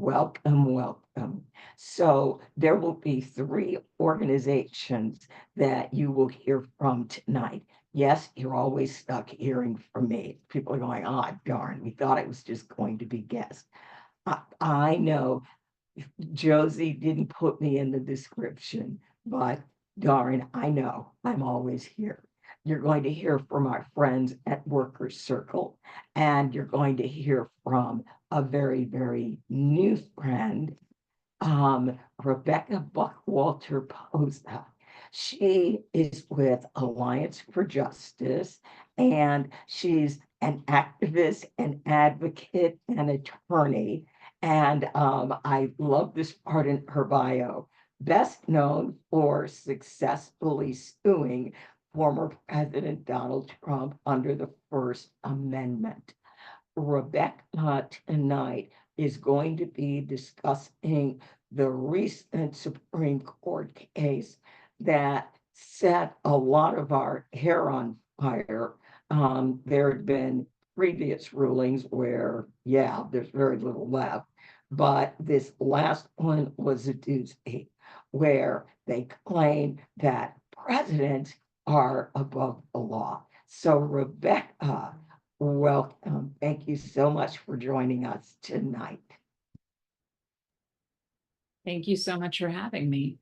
welcome, welcome. So there will be three organizations that you will hear from tonight. Yes, you're always stuck hearing from me. People are going, oh, darn, we thought it was just going to be guests. I know Josie didn't put me in the description, but darn, I know I'm always here. You're going to hear from our friends at Workers Circle, and you're going to hear from a very, very new friend, Rebecca Buckwalter-Poza. She is with Alliance for Justice, and she's an activist, an advocate, an attorney. And I love this part in her bio. Best known for successfully suing former President Donald Trump under the First Amendment. Rebecca tonight is going to be discussing the recent Supreme Court case that set a lot of our hair on fire. There had been previous rulings where, yeah, there's very little left, but this last one was a doozy where they claim that presidents are above the law. So, Rebecca, welcome. Thank you so much for joining us tonight. Thank you so much for having me.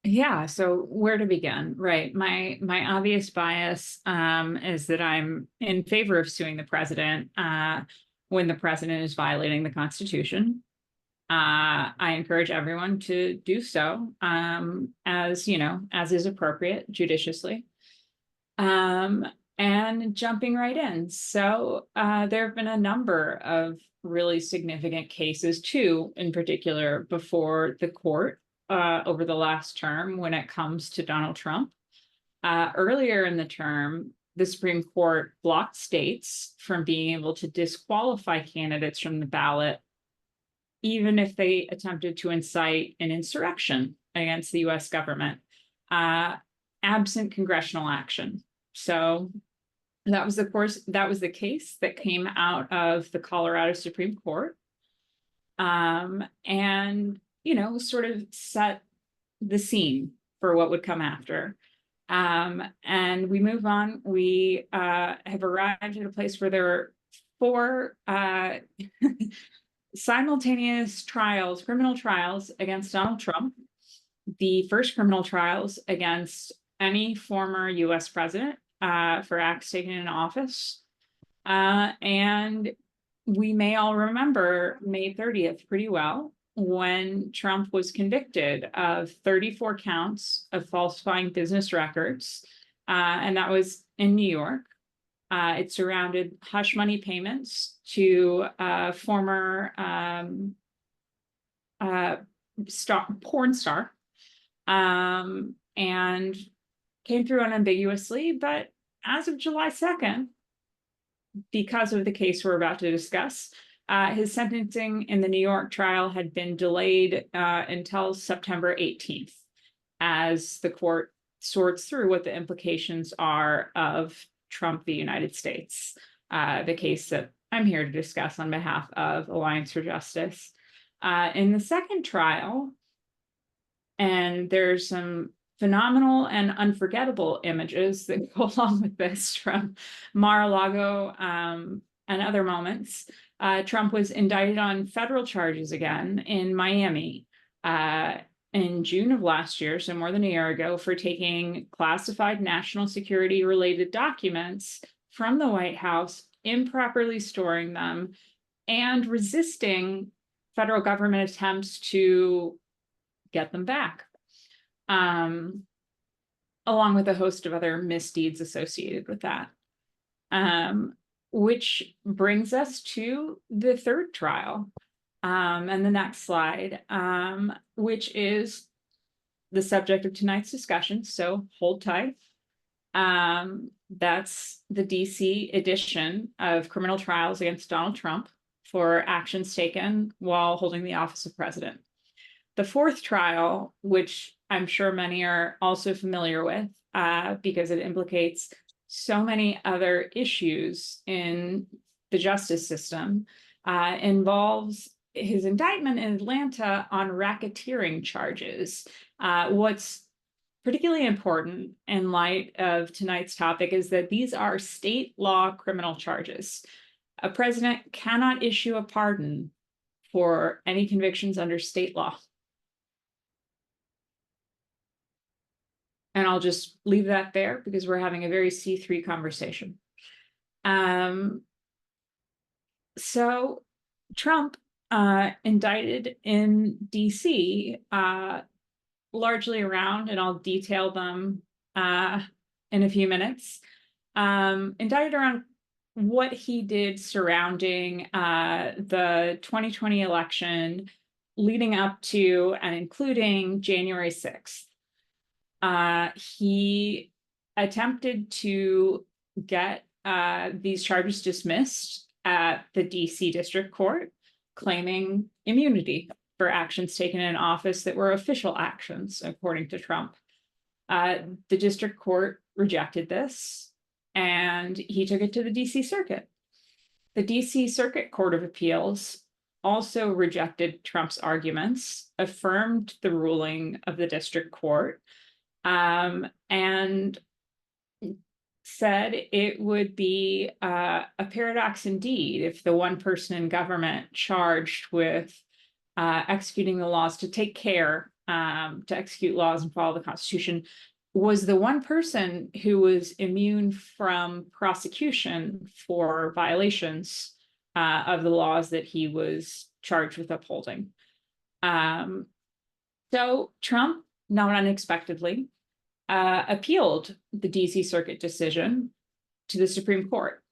Yeah, so where to begin? Right. My obvious bias is that I'm in favor of suing the president when the president is violating the Constitution. I encourage everyone to do so as is appropriate, judiciously. And jumping right in. So there have been a number of really significant cases, two in particular, before the court over the last term when it comes to Donald Trump. Earlier in the term, the Supreme Court blocked states from being able to disqualify candidates from the ballot, even if they attempted to incite an insurrection against the US government, absent congressional action. So that was the case that came out of the Colorado Supreme Court, and sort of set the scene for what would come after. And we move on. We have arrived at a place where there are four simultaneous criminal trials against Donald Trump. The first criminal trials against any former US president for acts taken in office. And we may all remember May 30th pretty well, when Trump was convicted of 34 counts of falsifying business records. And that was in New York. It surrounded hush money payments to former porn star, and came through unambiguously. But as of July 2nd, because of the case we're about to discuss, his sentencing in the New York trial had been delayed until September 18th, as the court sorts through what the implications are of Trump v. United States, the case that I'm here to discuss on behalf of Alliance for Justice. In the second trial, and there's some phenomenal and unforgettable images that go along with this from Mar-a-Lago and other moments. Trump was indicted on federal charges again in Miami in June of last year, so more than a year ago, for taking classified national security related documents from the White House, improperly storing them, and resisting federal government attempts to get them back, along with a host of other misdeeds associated with that. Which brings us to the third trial, and the next slide, which is the subject of tonight's discussion, so hold tight. That's the DC edition of criminal trials against Donald Trump for actions taken while holding the office of president. The fourth trial, which I'm sure many are also familiar with, because it implicates so many other issues in the justice system, involves his indictment in Atlanta on racketeering charges. What's particularly important in light of tonight's topic is that these are state law criminal charges. A president cannot issue a pardon for any convictions under state law. And I'll just leave that there because we're having a very C3 conversation. So Trump indicted in DC, largely around, and I'll detail them in a few minutes, indicted around what he did surrounding the 2020 election leading up to and including January 6th. He attempted to get these charges dismissed at the DC District Court, claiming immunity for actions taken in office that were official actions, according to Trump. The district court rejected this, and he took it to the DC Circuit. The DC Circuit Court of Appeals also rejected Trump's arguments, affirmed the ruling of the district court, and said it would be a paradox indeed if the one person in government charged with executing the laws to take care to execute laws and follow the Constitution was the one person who was immune from prosecution for violations of the laws that he was charged with upholding. So Trump, not unexpectedly, appealed the DC Circuit decision to the Supreme Court.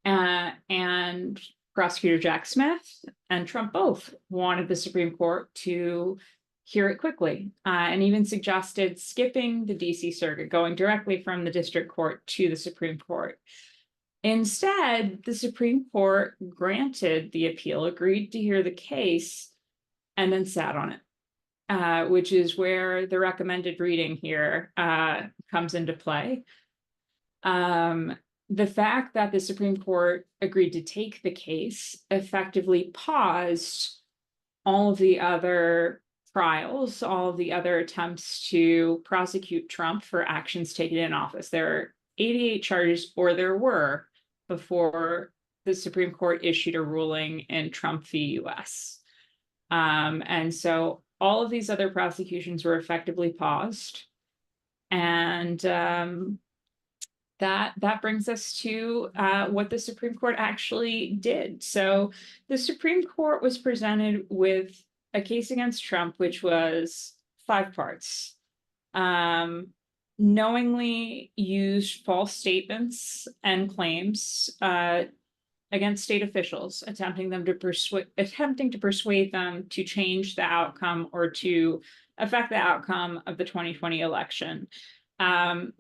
And Prosecutor Jack Smith and Trump both wanted the Supreme Court to hear it quickly, and even suggested skipping the DC Circuit, going directly from the district court to the Supreme Court. Instead, the Supreme Court granted the appeal, agreed to hear the case, and then sat on it, which is where the recommended reading here comes into play. The fact that the Supreme Court agreed to take the case effectively paused all of the other trials, all of the other attempts to prosecute Trump for actions taken in office. There are 88 charges, or there were, before the Supreme Court issued a ruling in Trump v. US. And so all of these other prosecutions were effectively paused. And that brings us to what the Supreme Court actually did. So the Supreme Court was presented with a case against Trump, which was 5 parts. Knowingly used false statements and claims against state officials, attempting to persuade them to change the outcome or to affect the outcome of the 2020 election.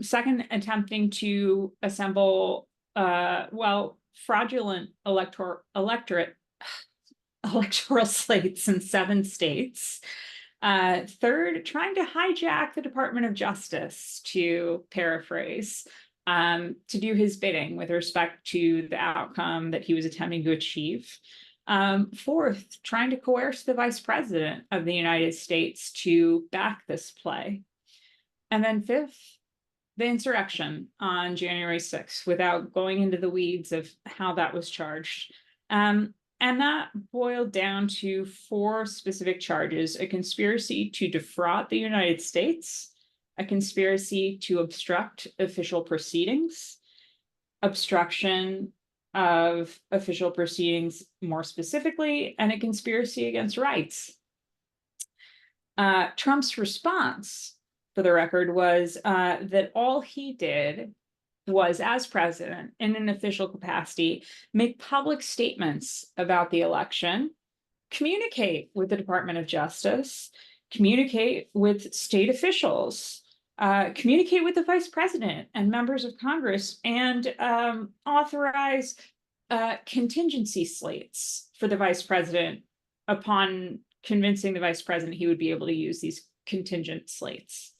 Second, attempting to assemble fraudulent electoral slates in 7 states. Third, trying to hijack the Department of Justice, to paraphrase, to do his bidding with respect to the outcome that he was attempting to achieve. Fourth, trying to coerce the Vice President of the United States to back this play. And then fifth, the insurrection on January 6th, without going into the weeds of how that was charged. And that boiled down to 4 specific charges: a conspiracy to defraud the United States, a conspiracy to obstruct official proceedings, obstruction of official proceedings more specifically, and a conspiracy against rights. Trump's response, for the record, was that all he did was, as president, in an official capacity, make public statements about the election, communicate with the Department of Justice, communicate with state officials, communicate with the Vice President and members of Congress, and authorize contingency slates for the Vice President upon convincing the Vice President he would be able to use these contingent slates.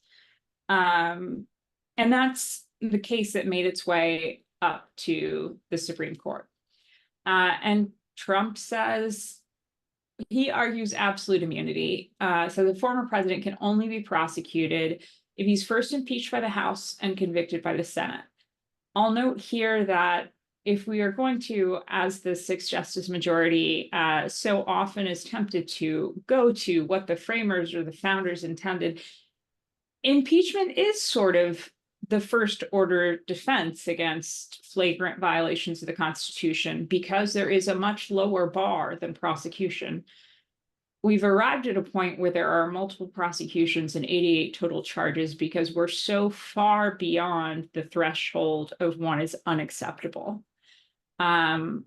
And that's the case that made its way up to the Supreme Court. And Trump says he argues absolute immunity. So the former president can only be prosecuted if he's first impeached by the House and convicted by the Senate. I'll note here that if we are going to, as the sixth justice majority so often is tempted to go to what the framers or the founders intended, impeachment is sort of the first order defense against flagrant violations of the Constitution because there is a much lower bar than prosecution. We've arrived at a point where there are multiple prosecutions and 88 total charges because we're so far beyond the threshold of one is unacceptable. And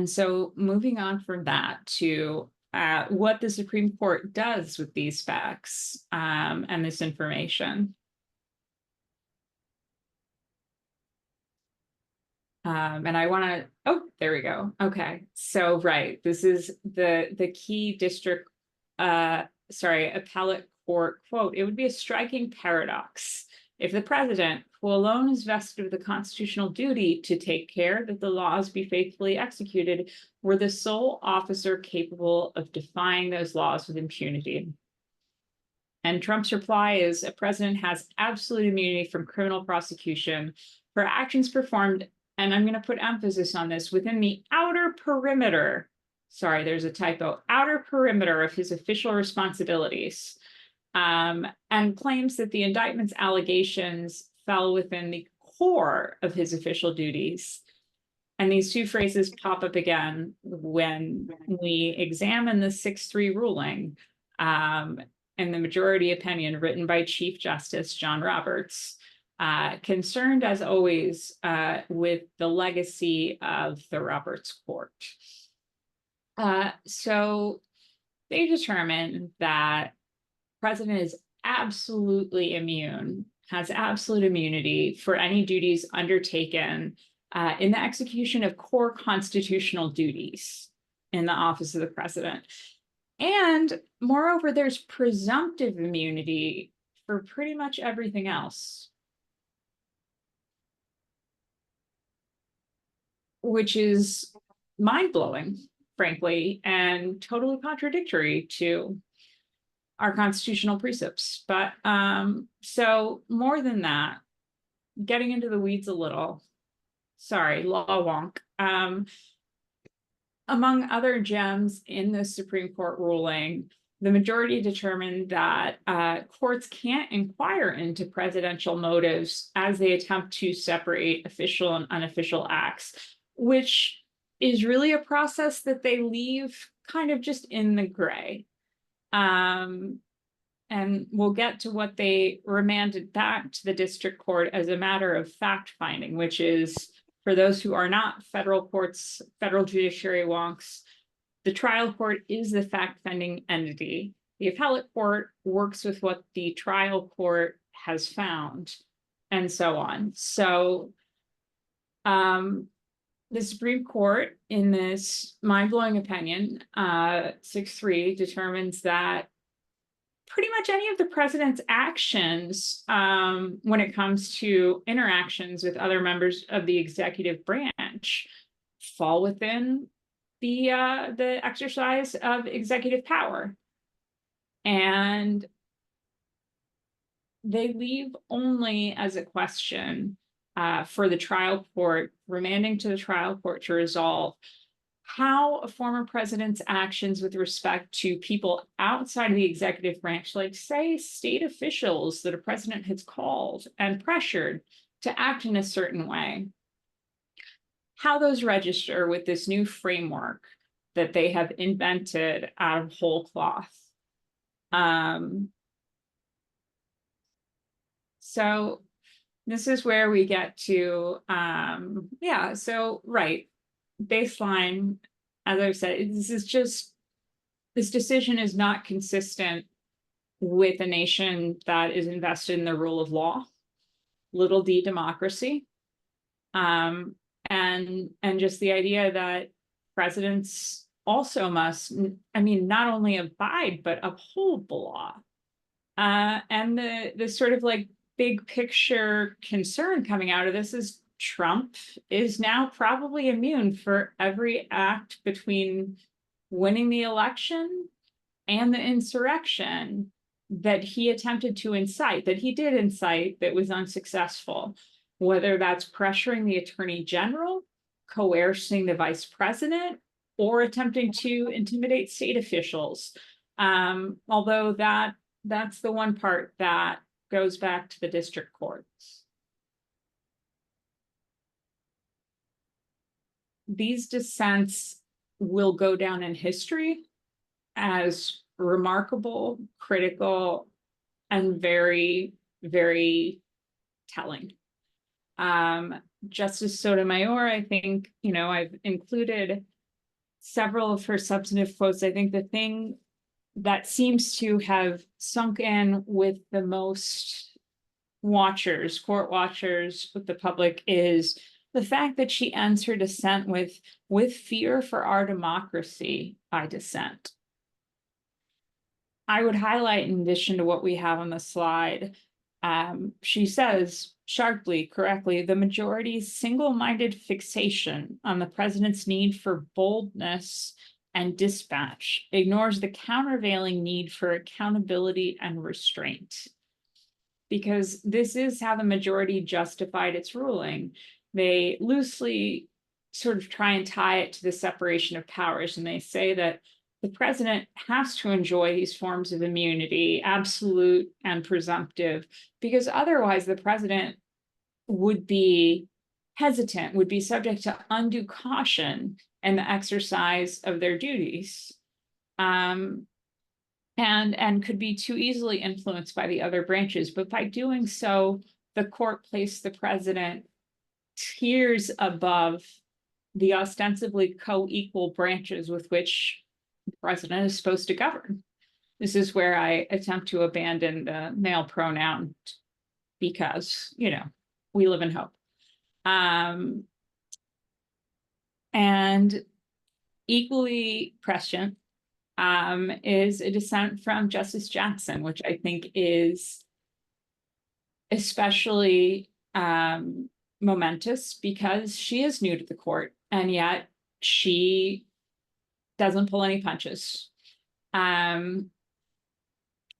so moving on from that to what the Supreme Court does with these facts and this information. And I want to, oh, there we go. Okay, so right, this is the key district, appellate court quote. It would be a striking paradox if the president, who alone is vested with the constitutional duty to take care that the laws be faithfully executed, were the sole officer capable of defying those laws with impunity. And Trump's reply is a president has absolute immunity from criminal prosecution for actions performed, and I'm going to put emphasis on this, within the outer perimeter, sorry, there's a typo, outer perimeter of his official responsibilities, and claims that the indictment's allegations fell within the core of his official duties. And these two phrases pop up again when we examine the 6-3 ruling and the majority opinion written by Chief Justice John Roberts, concerned as always with the legacy of the Roberts Court. So they determined that president is absolutely immune, has absolute immunity for any duties undertaken in the execution of core constitutional duties in the office of the president. And moreover, there's presumptive immunity for pretty much everything else, which is mind-blowing, frankly, and totally contradictory to our constitutional precepts. But so more than that, getting into the weeds a little, sorry, law wonk. Among other gems in the Supreme Court ruling, the majority determined that courts can't inquire into presidential motives as they attempt to separate official and unofficial acts, which is really a process that they leave kind of just in the gray. And we'll get to what they remanded back to the district court as a matter of fact finding, which is, for those who are not federal courts, federal judiciary wonks, the trial court is the fact-finding entity. The appellate court works with what the trial court has found, and so on. So the Supreme Court, in this mind-blowing opinion, 6-3, determines that pretty much any of the president's actions when it comes to interactions with other members of the executive branch fall within the exercise of executive power. And they leave only as a question for the trial court, remanding to the trial court to resolve how a former president's actions with respect to people outside of the executive branch, like say state officials that a president has called and pressured to act in a certain way, how those register with this new framework that they have invented out of whole cloth. So this is where we get to, yeah, so right. Baseline, as I've said, this decision is not consistent with a nation that is invested in the rule of law, little d democracy, and just the idea that presidents also must, I mean, not only abide but uphold the law, and the sort of like big picture concern coming out of this is Trump is now probably immune for every act between winning the election and the insurrection that he attempted to incite, that he did incite, that was unsuccessful, whether that's pressuring the attorney general, coercing the vice president, or attempting to intimidate state officials. Although that's the one part that goes back to the district courts. These dissents will go down in history as remarkable, critical, and very, very telling. Justice Sotomayor, I think, I've included several of her substantive quotes. I think the thing that seems to have sunk in with the most watchers, court watchers, with the public, is the fact that she ends her dissent with fear for our democracy, I dissent. I would highlight, in addition to what we have on the slide, she says sharply, correctly, the majority's single-minded fixation on the president's need for boldness and dispatch ignores the countervailing need for accountability and restraint. Because this is how the majority justified its ruling. They loosely sort of try and tie it to the separation of powers, and they say that the president has to enjoy these forms of immunity, absolute and presumptive, because otherwise the president would be hesitant, would be subject to undue caution in the exercise of their duties, and could be too easily influenced by the other branches. But by doing so, the court placed the president tiers above the ostensibly co-equal branches with which the president is supposed to govern. This is where I attempt to abandon the male pronoun because, we live in hope. And equally prescient is a dissent from Justice Jackson, which I think is especially momentous because she is new to the court, and yet she doesn't pull any punches.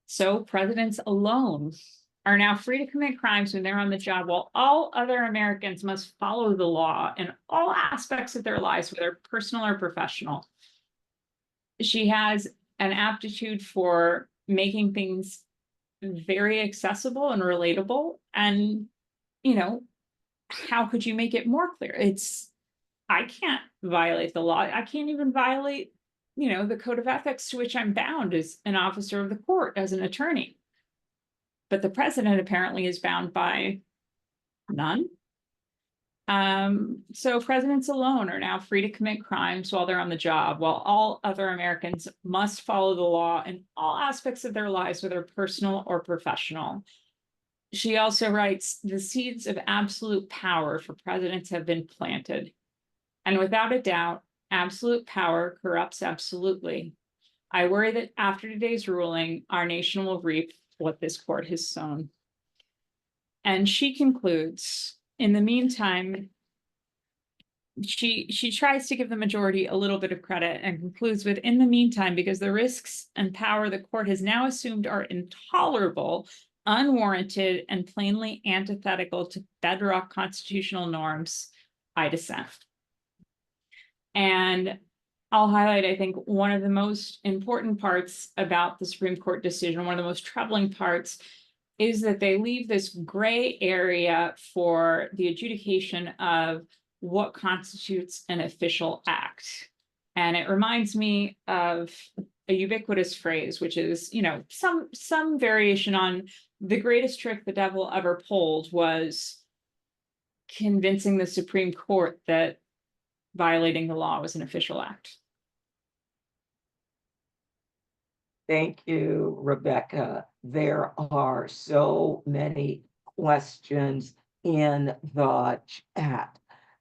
So presidents alone are now free to commit crimes when they're on the job, while all other Americans must follow the law in all aspects of their lives, whether personal or professional. She has an aptitude for making things very accessible and relatable. And, how could you make it more clear? I can't violate the law. I can't even violate, the code of ethics to which I'm bound as an officer of the court, as an attorney. But the president apparently is bound by none. So presidents alone are now free to commit crimes while they're on the job, while all other Americans must follow the law in all aspects of their lives, whether personal or professional. She also writes, the seeds of absolute power for presidents have been planted. And without a doubt, absolute power corrupts absolutely. I worry that after today's ruling, our nation will reap what this court has sown. And she concludes, in the meantime, she tries to give the majority a little bit of credit and concludes with, in the meantime, because the risks and power the court has now assumed are intolerable, unwarranted, and plainly antithetical to bedrock constitutional norms, I dissent. And I'll highlight, I think, one of the most important parts about the Supreme Court decision, one of the most troubling parts, is that they leave this gray area for the adjudication of what constitutes an official act. And it reminds me of a ubiquitous phrase, which is, some variation on the greatest trick the devil ever pulled was convincing the Supreme Court that violating the law was an official act. Thank you, Rebecca. There are so many questions in the chat.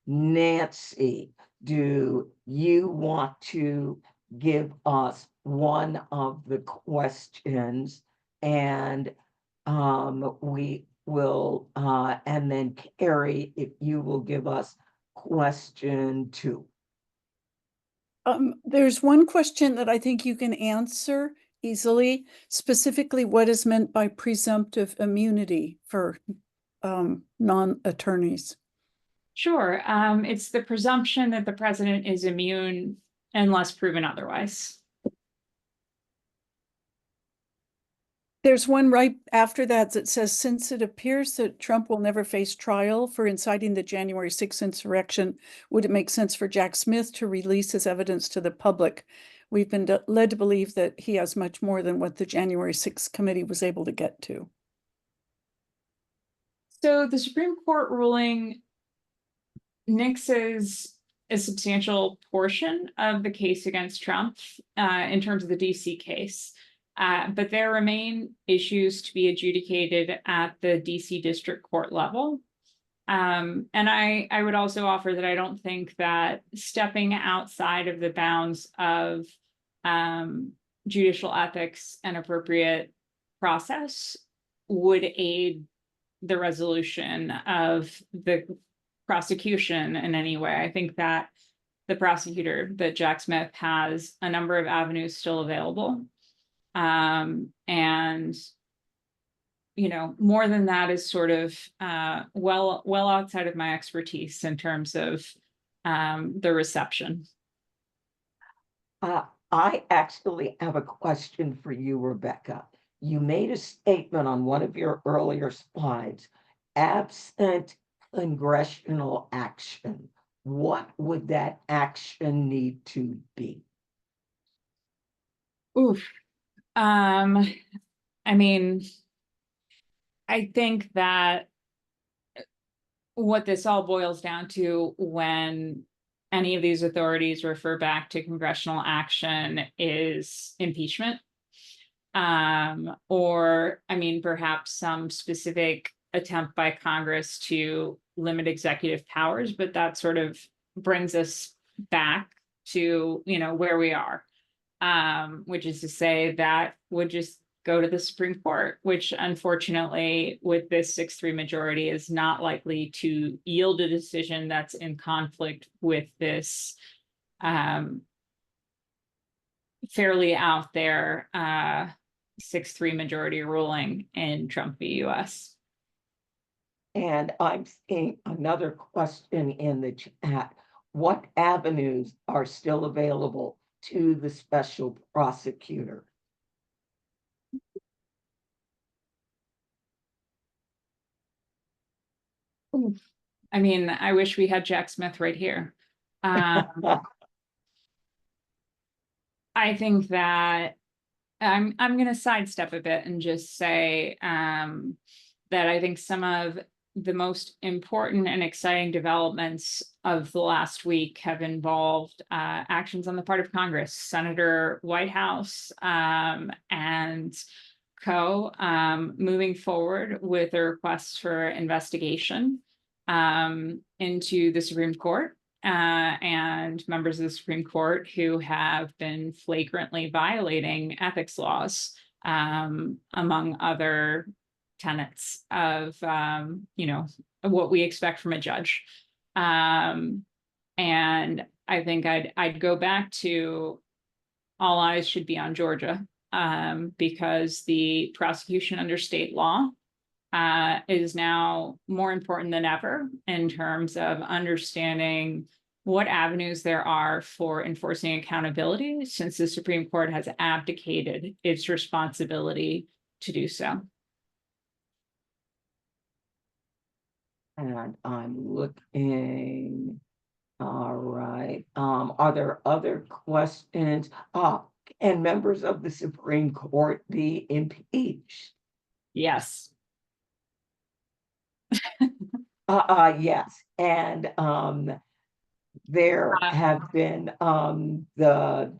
Nancy, do you want to give us one of the questions? And we will, and then Carrie, if you will give us question 2. There's one question that I think you can answer easily, specifically what is meant by presumptive immunity for non-attorneys. Sure. It's the presumption that the president is immune unless proven otherwise. There's one right after that that says, since it appears that Trump will never face trial for inciting the January 6th insurrection, would it make sense for Jack Smith to release his evidence to the public? We've been led to believe that he has much more than what the January 6th committee was able to get to. So the Supreme Court ruling nixes a substantial portion of the case against Trump in terms of the DC case. But there remain issues to be adjudicated at the DC District Court level. And I would also offer that I don't think that stepping outside of the bounds of judicial ethics and appropriate process would aid the resolution of the prosecution in any way. I think that the prosecutor, that Jack Smith, has a number of avenues still available. And, you know, more than that is sort of well outside of my expertise in terms of the reception. I actually have a question for you, Rebecca. You made a statement on one of your earlier slides, absent congressional action. What would that action need to be? Oof. I mean, I think that what this all boils down to when any of these authorities refer back to congressional action is impeachment. Or, I mean, perhaps some specific attempt by Congress to limit executive powers, but that sort of brings us back to, you know, where we are. Which is to say that would just go to the Supreme Court, which unfortunately with this 6-3 majority is not likely to yield a decision that's in conflict with this fairly out there 6-3 majority ruling in Trump v. US. And I'm seeing another question in the chat. What avenues are still available to the special prosecutor? I mean, I wish we had Jack Smith right here. I think that I'm going to sidestep a bit and just say that I think some of the most important and exciting developments of the last week have involved actions on the part of Congress, Senator Whitehouse and co. Moving forward with a request for investigation into the Supreme Court and members of the Supreme Court who have been flagrantly violating ethics laws, among other tenets of, you know, what we expect from a judge. And I think I'd go back to all eyes should be on Georgia, because the prosecution under state law is now more important than ever in terms of understanding what avenues there are for enforcing accountability, since the Supreme Court has abdicated its responsibility to do so. And I'm looking. All right. Are there other questions? Can members of the Supreme Court be impeached? Yes. Yes. And there have been the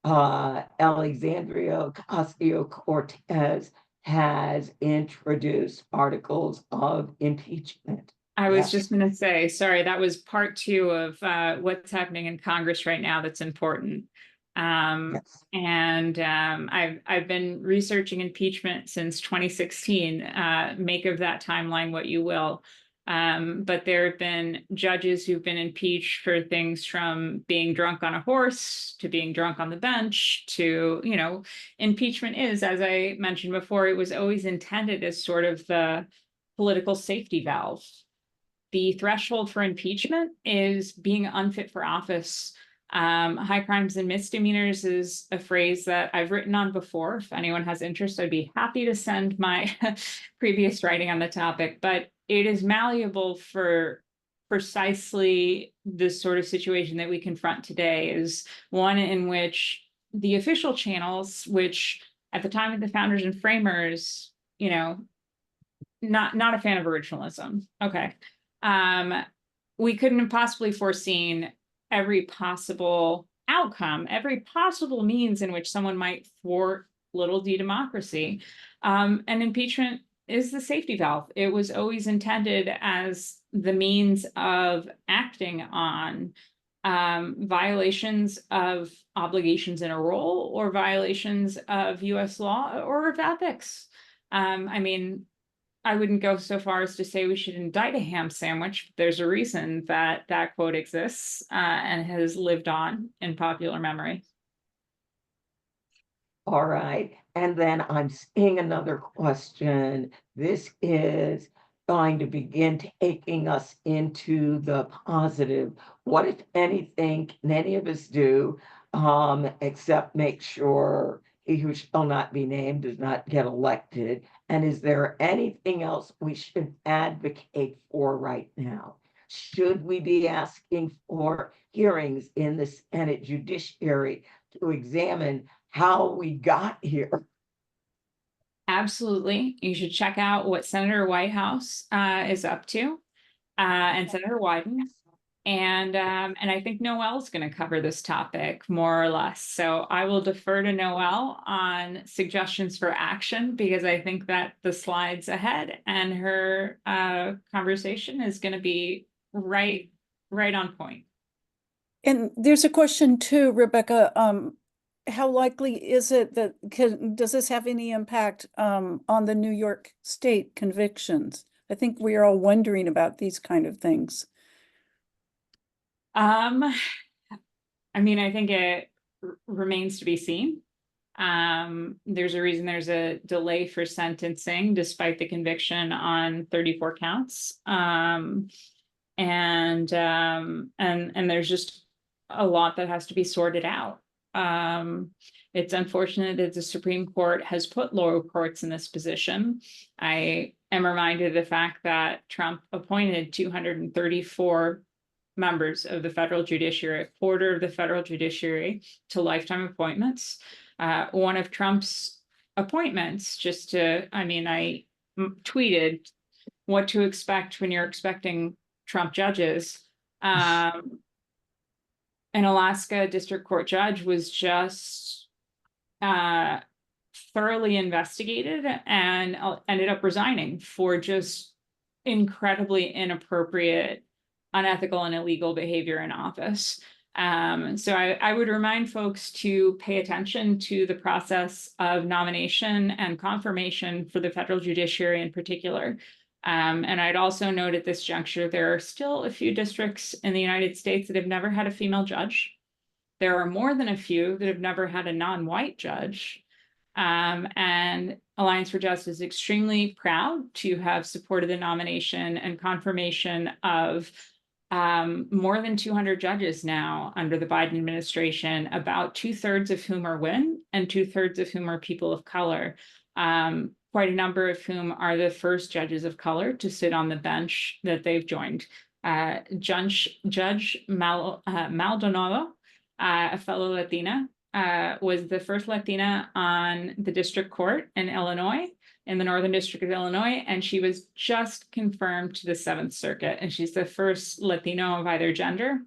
Alexandria Ocasio-Cortez has introduced articles of impeachment. I was just going to say, sorry, that was part 2 of what's happening in Congress right now that's important. Yes. And I've been researching impeachment since 2016. Make of that timeline what you will. But there have been judges who've been impeached for things from being drunk on a horse to being drunk on the bench to, impeachment is, as I mentioned before, it was always intended as sort of the political safety valve. The threshold for impeachment is being unfit for office. High crimes and misdemeanors is a phrase that I've written on before. If anyone has interest, I'd be happy to send my previous writing on the topic, but it is malleable for precisely this sort of situation that we confront today, is one in which the official channels, which at the time of the founders and framers, not a fan of originalism. Okay. We couldn't have possibly foreseen every possible outcome, every possible means in which someone might thwart little d democracy. And impeachment is the safety valve. It was always intended as the means of acting on violations of obligations in a role or violations of US law or of ethics. I wouldn't go so far as to say we should indict a ham sandwich. There's a reason that that quote exists and has lived on in popular memory. All right. And then I'm seeing another question. This is going to begin taking us into the positive. What, if anything, can any of us do except make sure he who shall not be named does not get elected? And is there anything else we should advocate for right now? Should we be asking for hearings in the Senate Judiciary to examine how we got here? Absolutely. You should check out what Senator Whitehouse is up to and Senator Wyden. And I think Noelle's going to cover this topic more or less. So I will defer to Noelle on suggestions for action, because I think that the slides ahead and her conversation is going to be right on point. And there's a question too, Rebecca. How likely is it that does this have any impact on the New York State convictions? I think we are all wondering about these kind of things. I think it remains to be seen. There's a reason there's a delay for sentencing despite the conviction on 34 counts. And there's just a lot that has to be sorted out. It's unfortunate that the Supreme Court has put lower courts in this position. I am reminded of the fact that Trump appointed 234 members of the federal judiciary, a quarter of the federal judiciary, to lifetime appointments. One of Trump's appointments, I tweeted what to expect when you're expecting Trump judges. An Alaska district court judge was just thoroughly investigated and ended up resigning for just incredibly inappropriate, unethical, and illegal behavior in office. So I would remind folks to pay attention to the process of nomination and confirmation for the federal judiciary in particular. And I'd also note at this juncture, there are still a few districts in the United States that have never had a female judge. There are more than a few that have never had a non-white judge. And Alliance for Justice is extremely proud to have supported the nomination and confirmation of more than 200 judges now under the Biden administration, about 2/3 of whom are women and 2/3 of whom are people of color. Quite a number of whom are the first judges of color to sit on the bench that they've joined. Judge Maldonado, a fellow Latina, was the first Latina on the district court in Illinois, in the Northern District of Illinois, and she was just confirmed to the Seventh Circuit. And she's the first Latino of either gender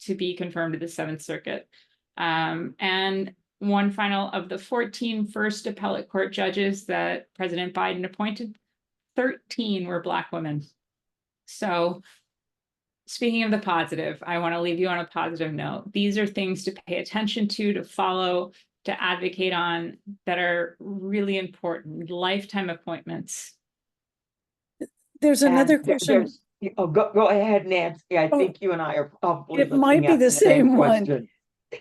to be confirmed to the Seventh Circuit. And one final of the 14 first appellate court judges that President Biden appointed, 13 were Black women. So speaking of the positive, I want to leave you on a positive note. These are things to pay attention to follow, to advocate on, that are really important, lifetime appointments. There's And another question. go ahead, Nancy. I Oh, think you and I are probably it might looking be at the the same same one. question.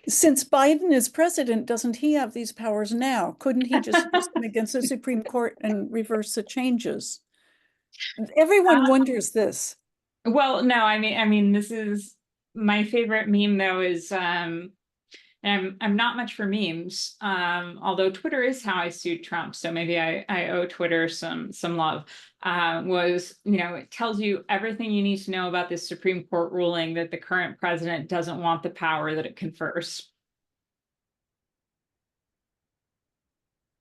Since Biden is president, doesn't he have these powers now? Couldn't he just use them against the Supreme Court and reverse the changes? Everyone wonders this. Well, no, I mean, this is my favorite meme though is and I'm not much for memes, although Twitter is how I sued Trump, so maybe I owe Twitter some love. Was, you know, it tells you everything you need to know about this Supreme Court ruling that the current president doesn't want the power that it confers.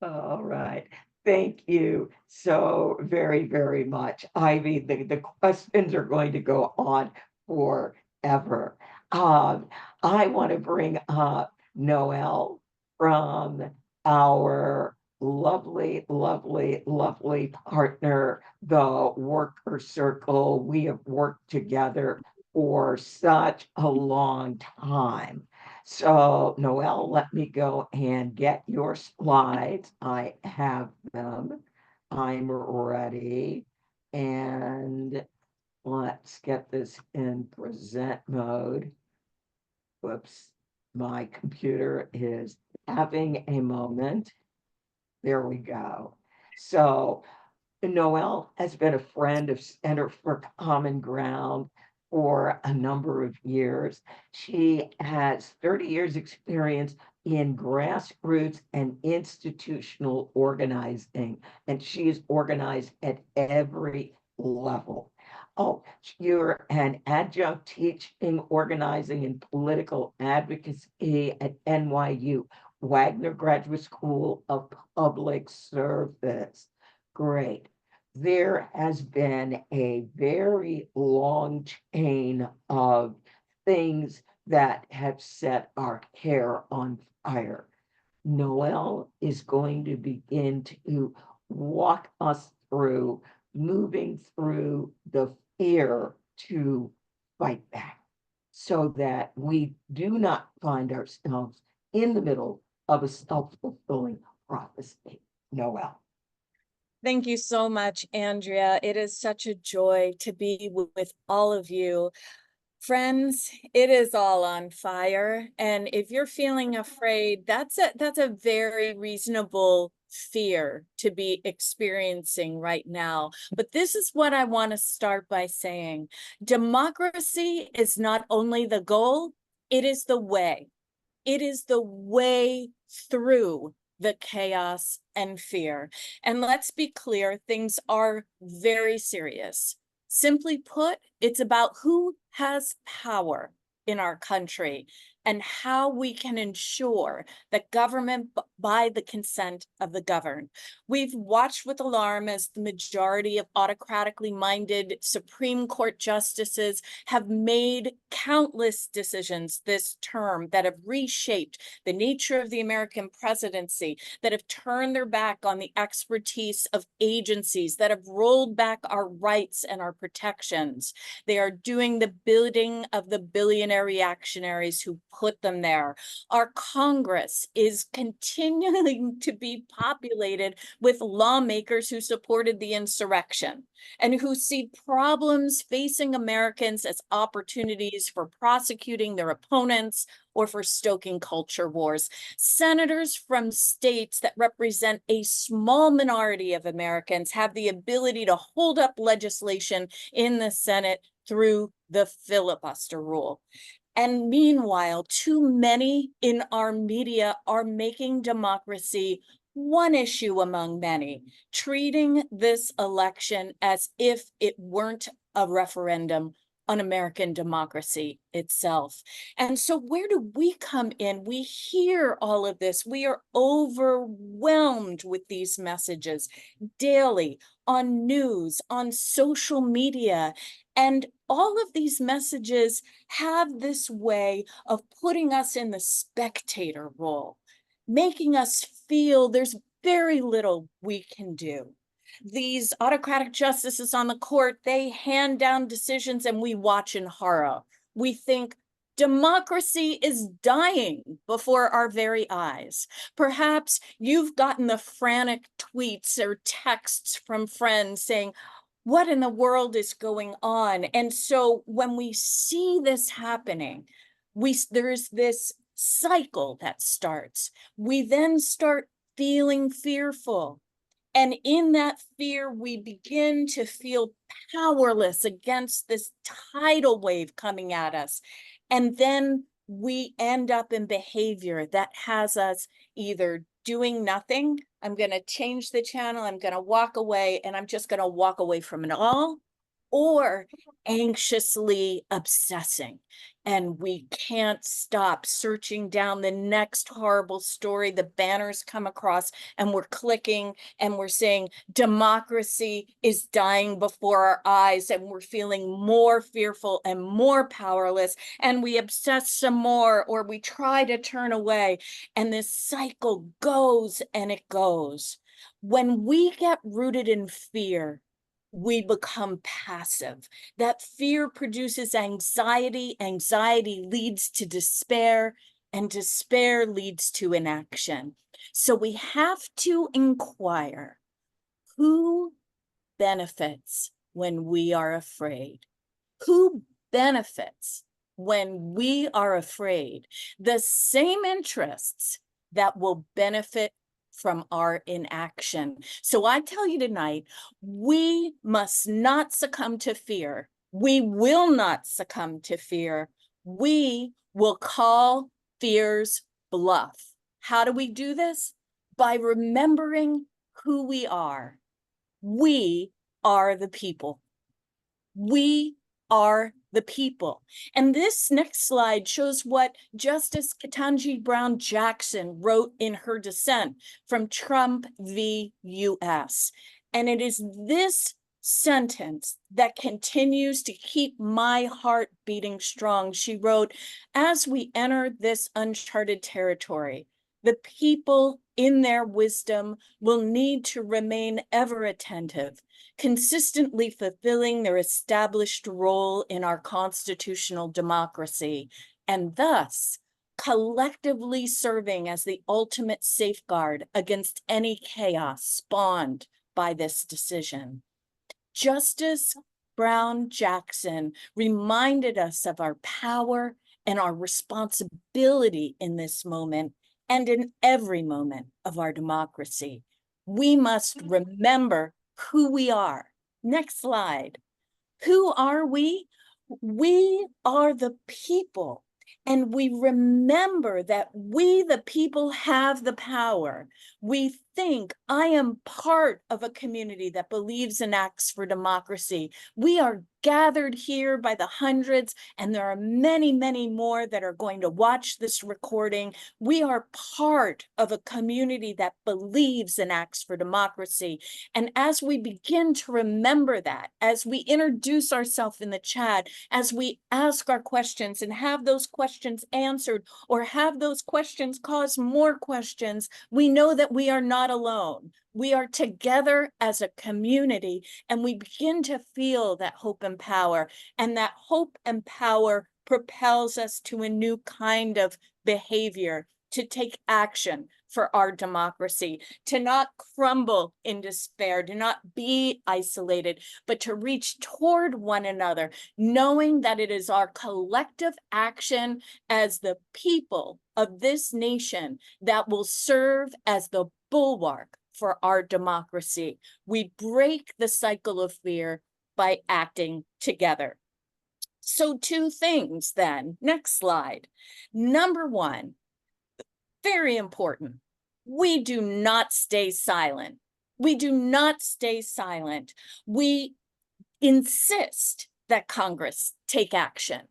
All right. Thank you so very, very much. I mean, the questions are going to go on forever. I want to bring up Noelle from our lovely, lovely, lovely partner, the Worker Circle. We have worked together for such a long time. So Noelle, let me go and get your slides. I have them. I'm ready. And let's get this in present mode. Whoops, my computer is having a moment. There we go. So Noelle has been a friend of Center for Common Ground for a number of years. She has 30 years experience in grassroots and institutional organizing, and she is organized at every level. Oh, you're an adjunct teaching, organizing, and political advocacy at NYU, Wagner Graduate School of Public Service. Great. There has been a very long chain of things that have set our hair on fire. Noelle is going to begin to walk us through moving through the fear to fight back so that we do not find ourselves in the middle of a self-fulfilling prophecy. Noelle. Thank you so much, Andrea. It is such a joy to be with all of you. Friends, it is all on fire. And if you're feeling afraid, that's a very reasonable fear to be experiencing right now. But this is what I want to start by saying. Democracy is not only the goal, it is the way. It is the way through the chaos and fear. And let's be clear, things are very serious. Simply put, it's about who has power in our country and how we can ensure that government by the consent of the governed. We've watched with alarm as the majority of autocratically minded Supreme Court justices have made countless decisions this term that have reshaped the nature of the American presidency, that have turned their back on the expertise of agencies, that have rolled back our rights and our protections. They are doing the building of the billionaire reactionaries who put them there. Our Congress is continuing to be populated with lawmakers who supported the insurrection and who see problems facing Americans as opportunities for prosecuting their opponents or for stoking culture wars. Senators from states that represent a small minority of Americans have the ability to hold up legislation in the Senate through the filibuster rule. And meanwhile, too many in our media are making democracy one issue among many, treating this election as if it weren't a referendum on American democracy itself. And so where do we come in? We hear all of this. We are overwhelmed with these messages daily on news, on social media. And all of these messages have this way of putting us in the spectator role, making us feel there's very little we can do. these autocratic justices on the court, they hand down decisions and we watch in horror. We think democracy is dying before our very eyes. Perhaps you've gotten the frantic tweets or texts from friends saying, what in the world is going on? And so when we see this happening, there's this cycle that starts. We then start feeling fearful. And in that fear, we begin to feel powerless against this tidal wave coming at us. And then we end up in behavior that has us either doing nothing. I'm going to change the channel. I'm going to walk away, and I'm just going to walk away from it all, or anxiously obsessing. And we can't stop searching down the next horrible story. The banners come across and we're clicking and we're saying democracy is dying before our eyes, and we're feeling more fearful and more powerless, and we obsess some more, or we try to turn away, and this cycle goes and it goes. When we get rooted in fear, we become passive. That fear produces anxiety. Anxiety leads to despair, and despair leads to inaction. So we have to inquire, who benefits when we are afraid? Who benefits when we are afraid? The same interests that will benefit from our inaction. So I tell you tonight, we must not succumb to fear. We will not succumb to fear. We will call fear's bluff. How do we do this? By remembering who we are. We are the people. We are the people. And this next slide shows what Justice Ketanji Brown Jackson wrote in her dissent from Trump v. US. And it is this sentence that continues to keep my heart beating strong. She wrote, as we enter this uncharted territory, the people in their wisdom will need to remain ever attentive, consistently fulfilling their established role in our constitutional democracy, and thus collectively serving as the ultimate safeguard against any chaos spawned by this decision. Justice Brown Jackson reminded us of our power and our responsibility in this moment and in every moment of our democracy. We must remember who we are. Next slide. Who are we? We are the people. And we remember that we, the people, have the power. We think, I am part of a community that believes and acts for democracy. We are gathered here by the hundreds, and there are many, many more that are going to watch this recording. We are part of a community that believes and acts for democracy. And as we begin to remember that, as we introduce ourselves in the chat, as we ask our questions and have those questions answered, or have those questions cause more questions, we know that we are not alone. We are together as a community, and we begin to feel that hope and power, and that hope and power propels us to a new kind of behavior, to take action for our democracy, to not crumble in despair, to not be isolated, but to reach toward one another, knowing that it is our collective action as the people of this nation that will serve as the bulwark for our democracy. We break the cycle of fear by acting together. So 2 things then. Next slide. Number 1, very important. We do not stay silent. We do not stay silent. We insist that Congress take action.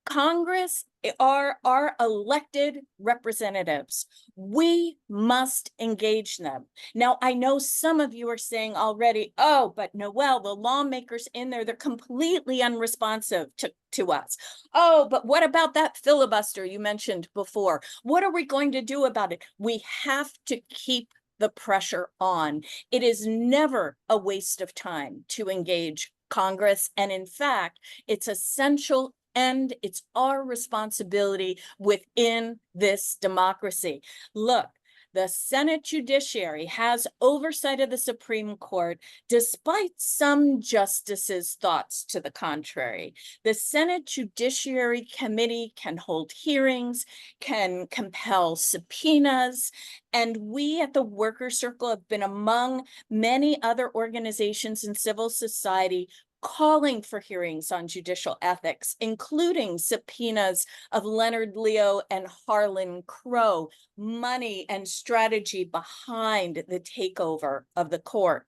Congress are our elected representatives. We must engage them. Now, I know some of you are saying already, oh, but Noelle, the lawmakers in there, they're completely unresponsive to us. Oh, but what about that filibuster you mentioned before? What are we going to do about it? We have to keep the pressure on. It is never a waste of time to engage Congress. And in fact, it's essential and it's our responsibility within this democracy. Look, the Senate Judiciary has oversight of the Supreme Court, despite some justices' thoughts to the contrary. The Senate Judiciary Committee can hold hearings, can compel subpoenas, and we at the Worker Circle have been among many other organizations in civil society calling for hearings on judicial ethics, including subpoenas of Leonard Leo and Harlan Crow, money and strategy behind the takeover of the court.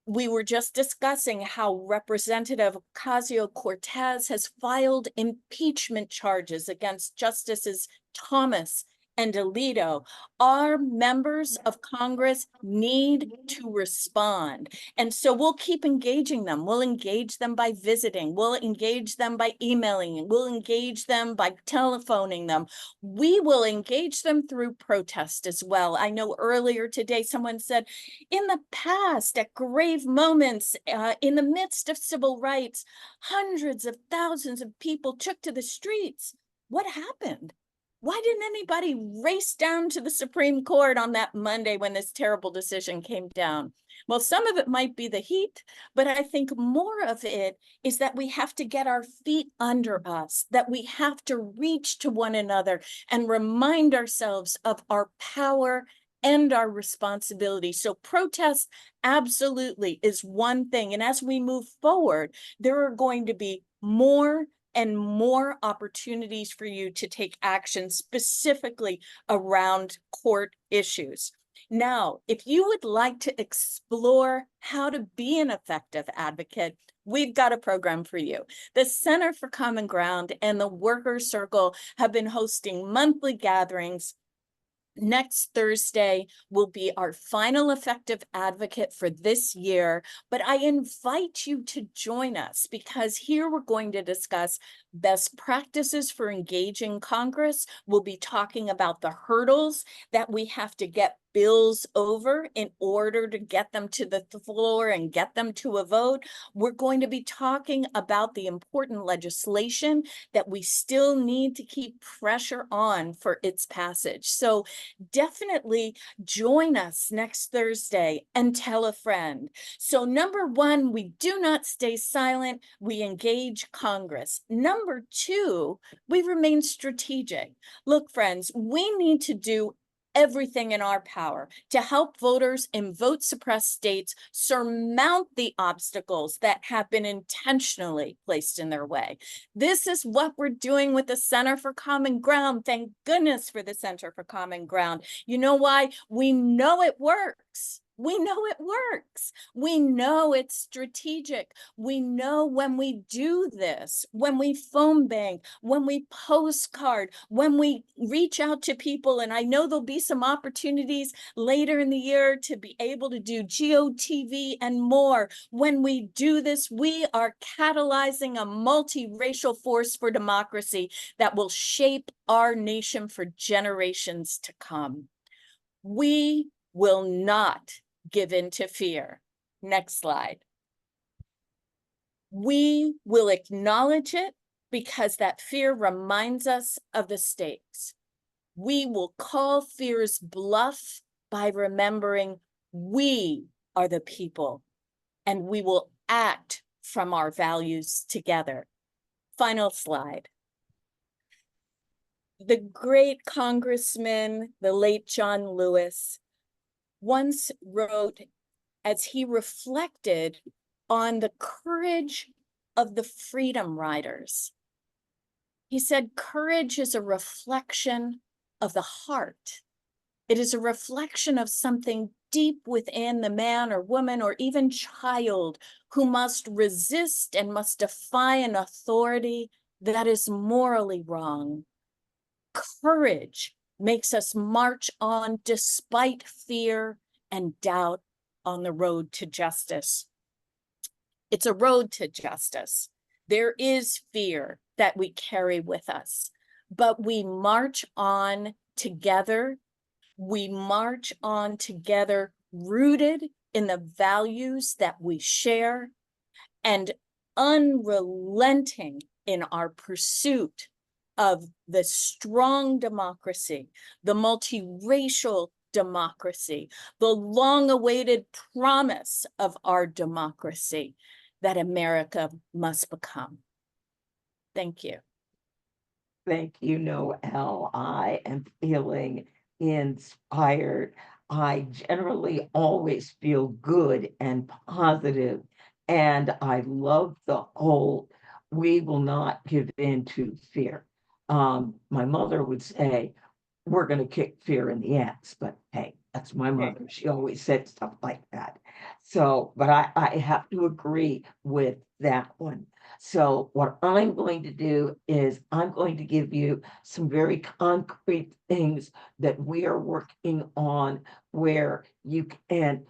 We were just discussing how Representative Ocasio-Cortez has filed impeachment charges against Justices Thomas and Alito. Our members of Congress need to respond. And so we'll keep engaging them. We'll engage them by visiting. We'll engage them by emailing. We'll engage them by telephoning them. We will engage them through protest as well. I know earlier today someone said, in the past, at grave moments, in the midst of civil rights, hundreds of thousands of people took to the streets. What happened? Why didn't anybody race down to the Supreme Court on that Monday when this terrible decision came down? Well, some of it might be the heat, but I think more of it is that we have to get our feet under us, that we have to reach to one another and remind ourselves of our power and our responsibility. So protest absolutely is one thing. And as we move forward, there are going to be more and more opportunities for you to take action specifically around court issues. Now, if you would like to explore how to be an effective advocate, we've got a program for you. The Center for Common Ground and the Worker Circle have been hosting monthly gatherings. Next Thursday will be our final effective advocate for this year, but I invite you to join us because here we're going to discuss best practices for engaging Congress. We'll be talking about the hurdles that we have to get bills over in order to get them to the floor and get them to a vote. We're going to be talking about the important legislation that we still need to keep pressure on for its passage. So definitely join us next Thursday and tell a friend. So number one, we do not stay silent. We engage Congress. Number two, we remain strategic. Look, friends, we need to do everything in our power to help voters in vote-suppressed states surmount the obstacles that have been intentionally placed in their way. This is what we're doing with the Center for Common Ground. Thank goodness for the Center for Common Ground. You know why? We know it works. We know it works. We know it's strategic. We know when we do this, when we phone bank, when we postcard, when we reach out to people, and I know there'll be some opportunities later in the year to be able to do GOTV and more. When we do this, we are catalyzing a multiracial force for democracy that will shape our nation for generations to come. We will not give in to fear. Next slide. We will acknowledge it because that fear reminds us of the stakes. We will call fear's bluff by remembering we are the people and we will act from our values together. Final slide. The great Congressman, the late John Lewis, once wrote, as he reflected on the courage of the freedom riders, he said, courage is a reflection of the heart. It is a reflection of something deep within the man or woman or even child who must resist and must defy an authority that is morally wrong. Courage makes us march on despite fear and doubt on the road to justice. It's a road to justice. There is fear that we carry with us, but we march on together We march on together, rooted in the values that we share and unrelenting in our pursuit of the strong democracy, the multiracial democracy, the long-awaited promise of our democracy that America must become. Thank you. Thank you, Noelle. I am feeling inspired. I generally always feel good and positive, and I love the whole, we will not give in to fear. My mother would say, we're going to kick fear in the ass, but hey, that's my mother. She always said stuff like that. So, but I have to agree with that one. So what I'm going to do is I'm going to give you some very concrete things that we are working on where you can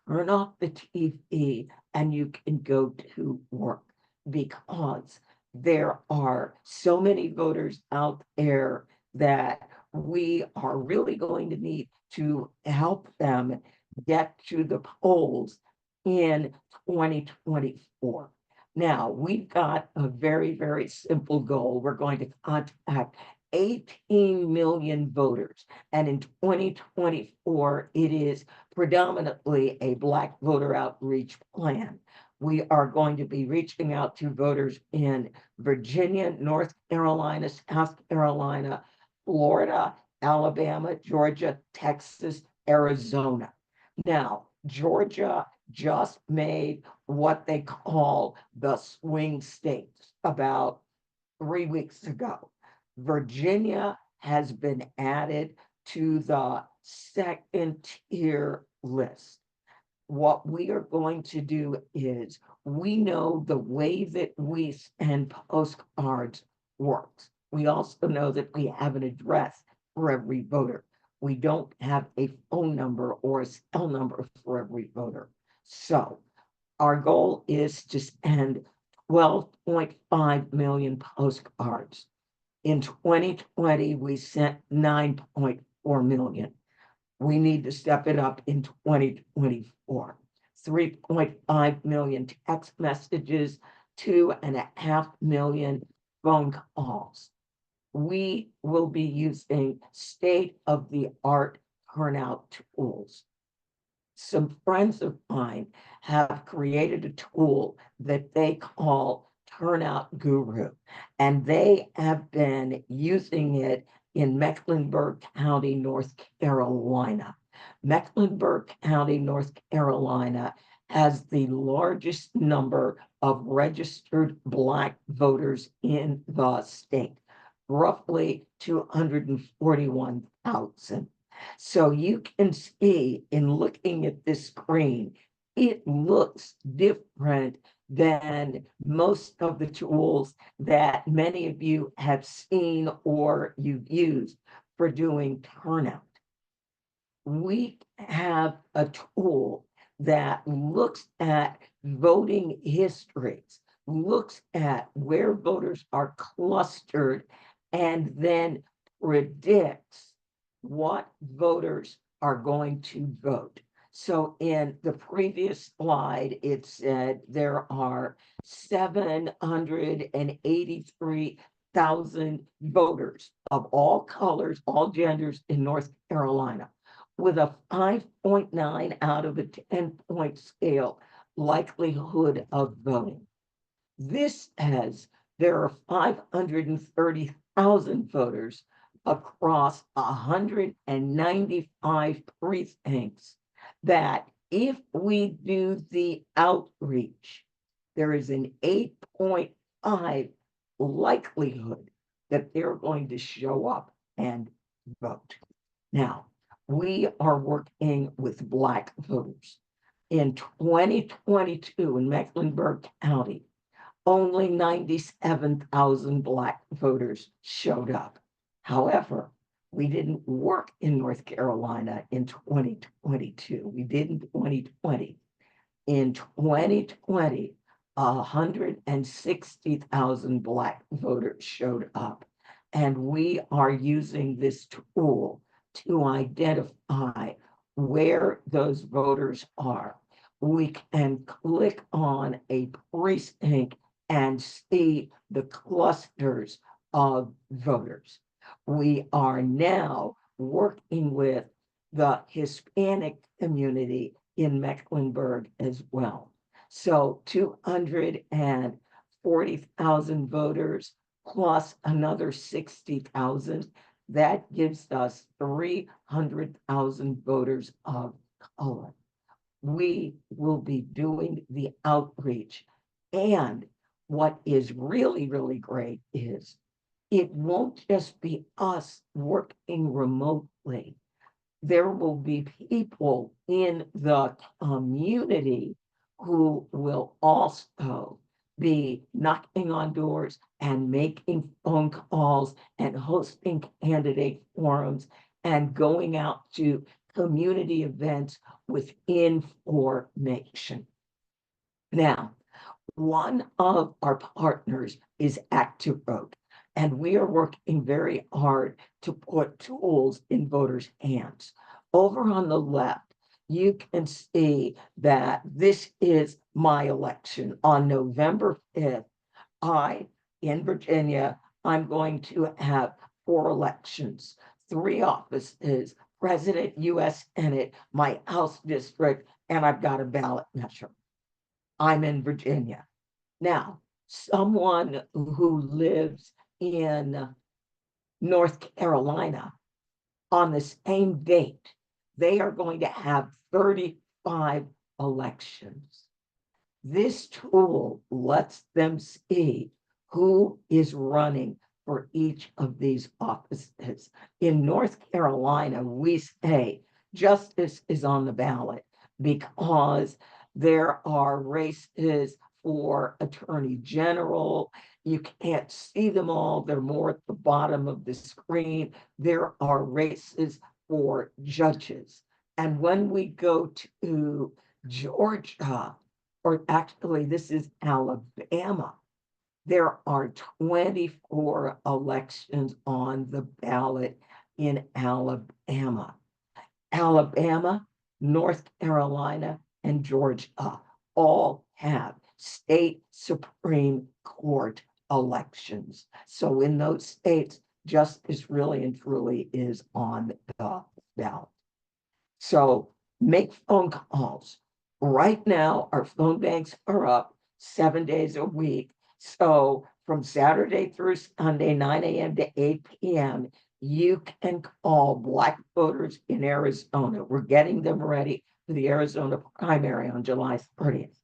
turn off the TV and you can go to work, because there are so many voters out there that we are really going to need to help them get to the polls in 2024. Now, we've got a very, very simple goal. We're going to contact 18 million voters. And in 2024, it is predominantly a Black voter outreach plan. We are going to be reaching out to voters in Virginia, North Carolina, South Carolina, Florida, Alabama, Georgia, Texas, Arizona. Now, Georgia just made what they call the swing states about 3 weeks ago. Virginia has been added to the second tier list. What we are going to do is, we know the way that we send postcards works. We also know that we have an address for every voter. We don't have a phone number or a cell number for every voter. So our goal is to send 12.5 million postcards. In 2020, we sent 9.4 million. We need to step it up in 2024. 3.5 million text messages, 2.5 million phone calls. We will be using state-of-the-art turnout tools. Some friends of mine have created a tool that they call Turnout Guru, and they have been using it in Mecklenburg County, North Carolina. Mecklenburg County, North Carolina has the largest number of registered Black voters in the state, roughly 241,000. So you can see in looking at this screen, it looks different than most of the tools that many of you have seen or you've used for doing turnout. We have a tool that looks at voting histories, looks at where voters are clustered, and then predicts what voters are going to vote. So in the previous slide, it said there are 783,000 voters of all colors, all genders in North Carolina, with a 5.9 out of a 10-point scale likelihood of voting. This says there are 530,000 voters across 195 precincts that, if we do the outreach, there is an 8.5 likelihood that they're going to show up and vote. Now, we are working with Black voters. In 2022 in Mecklenburg County, only 97,000 Black voters showed up. However, we didn't work in North Carolina in 2022. We did in 2020. In 2020, 160,000 Black voters showed up. And we are using this tool to identify where those voters are, we can click on a precinct and see the clusters of voters. We are now working with the Hispanic community in Mecklenburg as well. So 240,000 voters plus another 60,000. That gives us 300,000 voters of color. We will be doing the outreach. And what is really, really great is it won't just be us working remotely. There will be people in the community who will also be knocking on doors and making phone calls and hosting candidate forums and going out to community events with information. Now, one of our partners is Active Vote, and we are working very hard to put tools in voters' hands. Over on the left, you can see that this is my election on November 5th. In Virginia, I'm going to have 4 elections, 3 offices, president, US Senate, my House district, and I've got a ballot measure. I'm in Virginia. Now, someone who lives in North Carolina on the same date, they are going to have 35 elections. This tool lets them see who is running for each of these offices. In North Carolina, we say justice is on the ballot because there are races for attorney general. You can't see them all. They're more at the bottom of the screen. There are races for judges. And when we go to Georgia, or actually this is Alabama, there are 24 elections on the ballot in Alabama. Alabama, North Carolina, and Georgia all have state Supreme Court elections. So in those states, justice really and truly is on the ballot. So make phone calls. Right now, our phone banks are up 7 days a week. So from Saturday through Sunday, 9 a.m. to 8 p.m., you can call Black voters in Arizona. We're getting them ready for the Arizona primary on July 30th.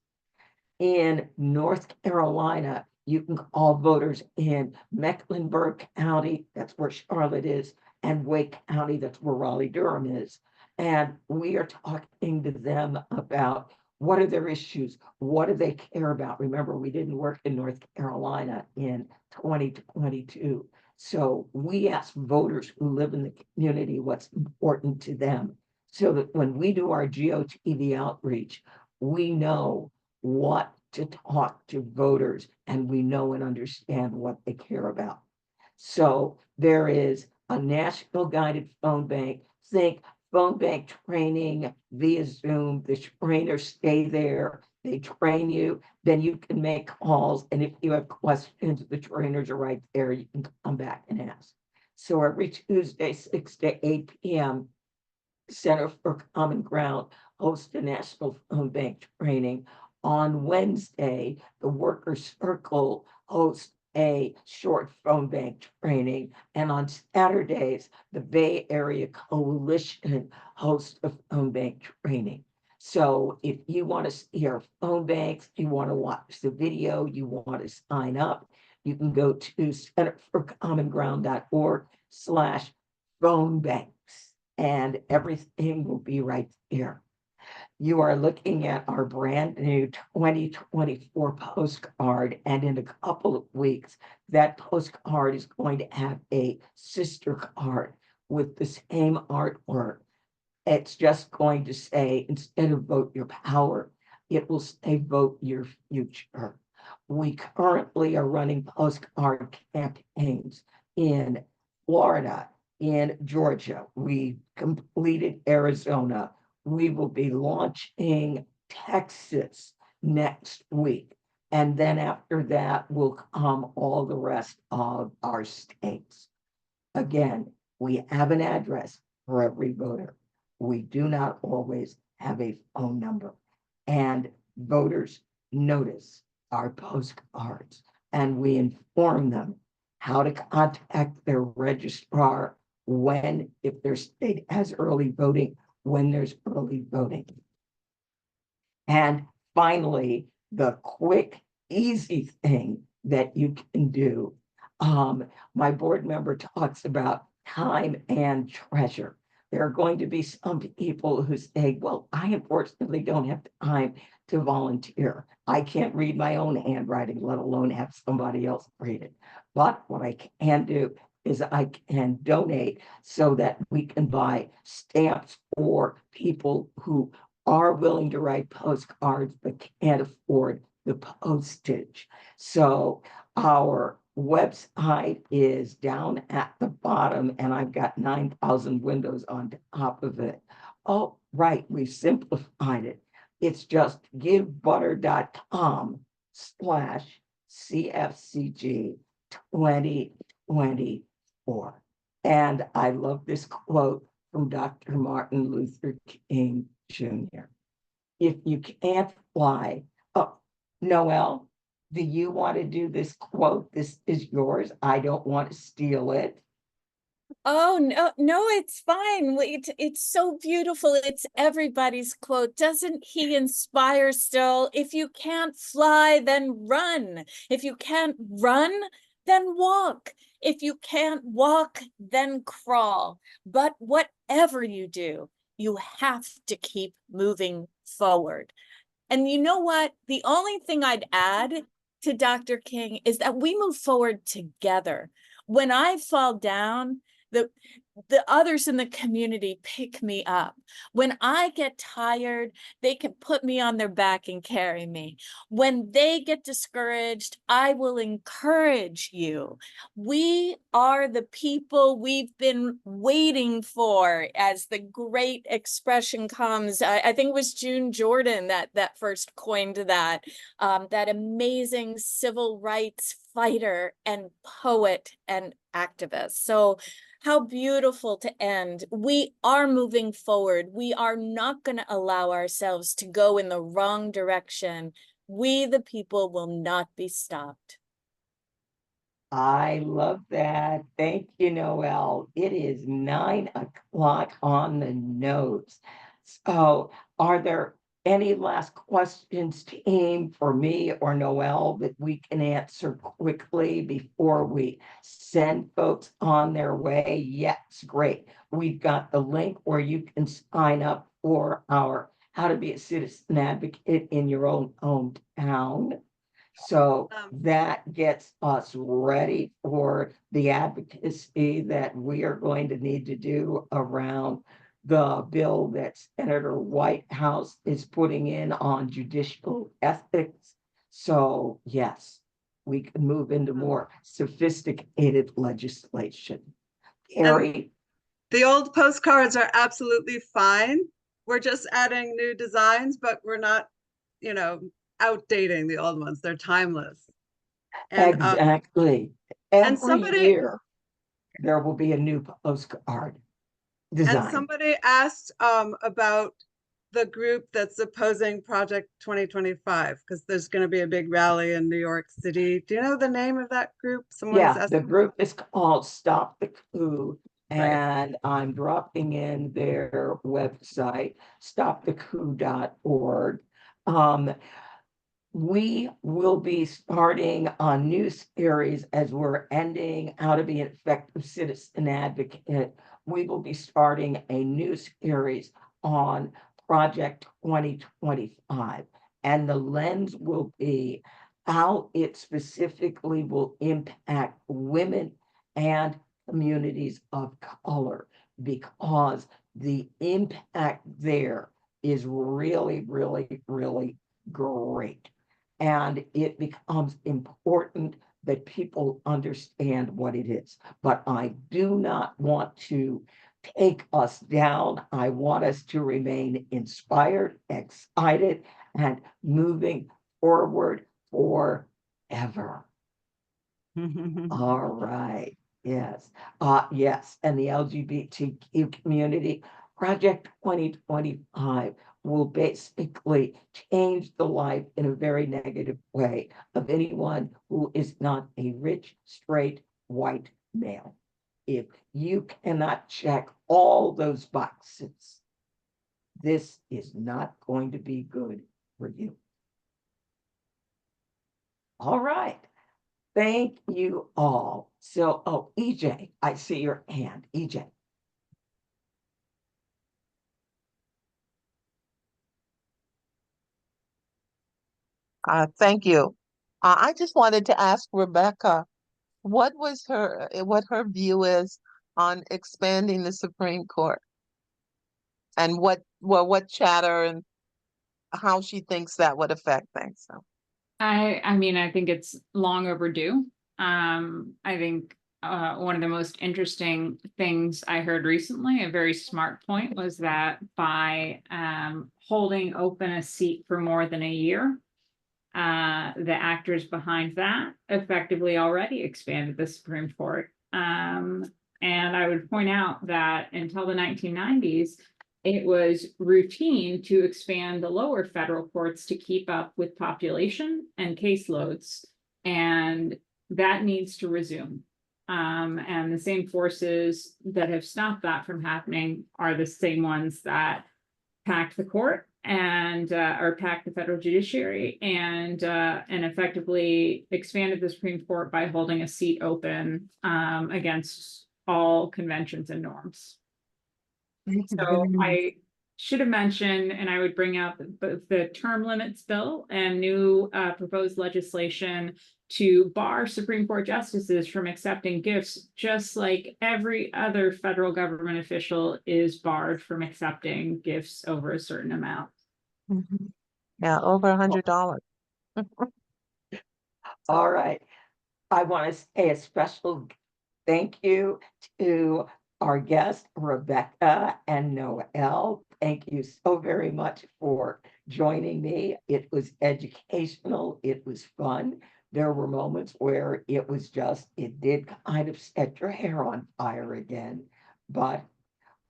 In North Carolina, you can call voters in Mecklenburg County, that's where Charlotte is, and Wake County, that's where Raleigh-Durham is. And we are talking to them about what are their issues, what do they care about. Remember, we didn't work in North Carolina in 2022. So we ask voters who live in the community what's important to them, so that when we do our GOTV outreach, we know what to talk to voters and we know and understand what they care about. So there is a national guided phone bank. Think phone bank training via Zoom. The trainers stay there. They train you. Then you can make calls. And if you have questions, the trainers are right there. You can come back and ask. So every Tuesday, 6 to 8 p.m., Center for Common Ground hosts a national phone bank training. On Wednesday, the Workers Circle hosts a short phone bank training. And on Saturdays, the Bay Area Coalition hosts a phone bank training. So if you want to see our phone banks, you want to watch the video, you want to sign up, you can go to centerforcommonground.org/phone banks, and everything will be right there. You are looking at our brand new 2024 postcard, and in a couple of weeks, that postcard is going to have a sister card with the same artwork. It's just going to say, instead of vote your power, it will say vote your future. We currently are running postcard campaigns in Florida, in Georgia. We completed Arizona. We will be launching Texas next week. And then after that will come all the rest of our states. Again, we have an address for every voter. We do not always have a phone number. And voters notice our postcards, and we inform them how to contact their registrar when, if their state has early voting, when there's early voting. And finally, the quick, easy thing that you can do. My board member talks about time and treasure. There are going to be some people who say, well, I unfortunately don't have time to volunteer. I can't read my own handwriting, let alone have somebody else read it. But what I can do is I can donate so that we can buy stamps for people who are willing to write postcards but can't afford the postage. So our website is down at the bottom, and I've got 9,000 windows on top of it. Oh, right, we've simplified it. It's just givebutter.com/CFCG 2024. And I love this quote from Dr. Martin Luther King Jr. If you can't fly, oh, Noelle, do you want to do this quote? This is yours. I don't want to steal it. Oh, no, it's fine. It's so beautiful. It's everybody's quote. Doesn't he inspire still? If you can't fly, then run. If you can't run, then walk. If you can't walk, then crawl. But whatever you do, you have to keep moving forward. And you know what? The only thing I'd add to Dr. King is that we move forward together. When I fall down, the others in the community pick me up. When I get tired, they can put me on their back and carry me. When they get discouraged, I will encourage you. We are the people we've been waiting for, as the great expression comes. I think it was June Jordan that first coined that amazing civil rights fighter and poet and activist. So how beautiful to end. We are moving forward. We are not going to allow ourselves to go in the wrong direction. We, the people, will not be stopped. I love that. Thank you, Noelle. It is 9 o'clock on the nose. So are there any last questions, team, for me or Noelle that we can answer quickly before we send folks on their way? Yes, great. We've got the link where you can sign up for our How to Be a Citizen Advocate in Your Own Hometown. So that gets us ready for the advocacy that we are going to need to do around the bill that Senator Whitehouse is putting in on judicial ethics. So yes, we can move into more sophisticated legislation. Carrie? The old postcards are absolutely fine. We're just adding new designs, but we're not, outdating the old ones. They're timeless. And, Exactly. and Every year there will be a new postcard design. And somebody asked about the group that's opposing Project 2025, because there's going to be a big rally in New York City. Do you know the name of that group? The group is called Stop the Coup. And I'm dropping in their website, stopthecoup.org. We will be starting a new series as we're ending How to Be an Effective Citizen Advocate. We will be starting a new series on Project 2025. And the lens will be how it specifically will impact women and communities of color, because the impact there is really, really, really great. And it becomes important that people understand what it is. But I do not want to take us down. I want us to remain inspired, excited, and moving forward forever. All right. Yes. Yes. And the LGBTQ community, Project 2025 will basically change the life in a very negative way of anyone who is not a rich, straight, white male. If you cannot check all those boxes, this is not going to be good for you. All right. Thank you all. So, oh, EJ, I see your hand. EJ. Thank you. I just wanted to ask Rebecca, what her view is on expanding the Supreme Court, and what chatter and how she thinks that would affect things. So. I mean, I think it's long overdue. I think one of the most interesting things I heard recently, a very smart point, was that by holding open a seat for more than a year, the actors behind that effectively already expanded the Supreme Court. And I would point out that until the 1990s, it was routine to expand the lower federal courts to keep up with population and caseloads, and that needs to resume. And the same forces that have stopped that from happening are the same ones that packed the court and or packed the federal judiciary and effectively expanded the Supreme Court by holding a seat open against all conventions and norms. So I should have mentioned, and I would bring out both the term limits bill and new proposed legislation to bar Supreme Court justices from accepting gifts, just like every other federal government official is barred from accepting gifts over a certain amount. Yeah, over $100. All right. I want to say a special thank you to our guests, Rebecca and Noelle. Thank you so very much for joining me. It was educational. It was fun. There were moments where it did kind of set your hair on fire again, but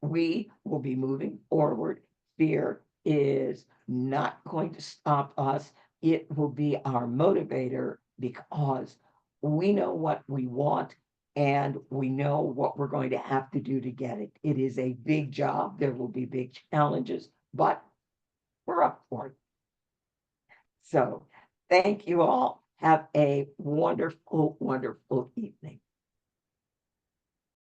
we will be moving forward. Fear is not going to stop us. It will be our motivator because we know what we want and we know what we're going to have to do to get it. It is a big job. There will be big challenges, but we're up for it. So thank you all. Have a wonderful, wonderful evening.